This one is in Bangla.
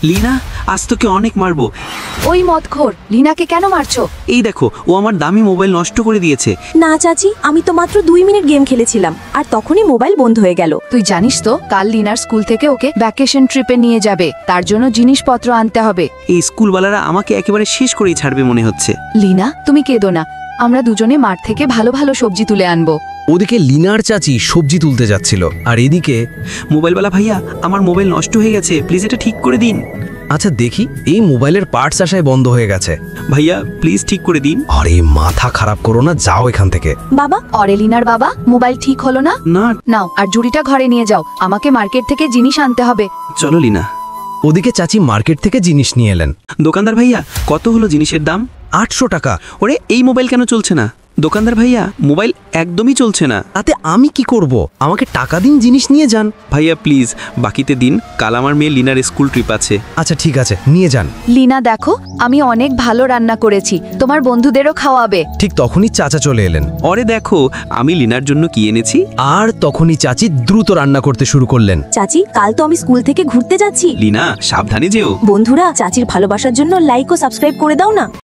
লিনা আজ তোকে অনেক মারবো। ওই মদখোর, লিনাকে কেন মারছো? এই দেখো, ও আমার দামি মোবাইল নষ্ট করে দিয়েছে। না চাচি, আমি তো মাত্র 2 মিনিট গেম খেলেছিলাম আর তখনই মোবাইল বন্ধ হয়ে গেল। তুই জানিস তো কাল লিনার স্কুল থেকে ওকে ভ্যাকেশন ট্রিপে নিয়ে যাবে, তার জন্য জিনিসপত্র আনতে হবে। এই স্কুলওয়ালারা আমাকে একেবারে শেষ করেই ছাড়বে মনে হচ্ছে। লিনা তুমি কেঁদো না, আমরা দুজনে মাঠ থেকে ভালো ভালো সবজি তুলে আনবো। ওদিকে লিনার চাচি সবজি তুলতে যাচ্ছিল, আর এদিকে মোবাইলওয়ালা ভাইয়া, আমার মোবাইল নষ্ট হয়ে গেছে, প্লিজ এটা ঠিক করে দিন। আচ্ছা দেখি, এই মোবাইলের পার্টস আসায় বন্ধ হয়ে গেছে। ভাইয়া প্লিজ ঠিক করে দিন। আরে মাথা খারাপ করো না, যাও এখান থেকে। বাবা, অরে লিনার বাবা, মোবাইল ঠিক হলো না? না, নাও আর জুড়িটা ঘরে নিয়ে যাও, আমাকে মার্কেট থেকে জিনিস আনতে হবে। চলো লিনা। ওদিকে চাচি মার্কেট থেকে জিনিস নিয়ে এলেন। দোকানদার ভাইয়া, কত হলো জিনিসের দাম? 800 টাকা। ওরে, এই মোবাইল কেন চলছে না? দোকানদার ভাইয়া, মোবাইল একদমই চলছে না। তাতে আমি কি করব? আমাকে টাকা দিন, জিনিস নিয়ে যান। ভাইয়া প্লিজ বাকিতে দিন, কাল আমার মেয়ে লিনার স্কুল ট্রিপ আছে। আচ্ছা ঠিক আছে, নিয়ে যান। লিনা দেখো, আমি অনেক ভালো রান্না করেছি, তোমার বন্ধুদেরও খাওয়াবে। ঠিক তখনই চাচা চলে এলেন। ওরে দেখো, আমি লিনার জন্য কি এনেছি। আর তখনই চাচি দ্রুত রান্না করতে শুরু করলেন। চাচি কাল তো আমি স্কুল থেকে ঘুরতে যাচ্ছি। লিনা সাবধানে যেও। বন্ধুরা, চাচির ভালোবাসার জন্য লাইক ও সাবস্ক্রাইব করে দাও না।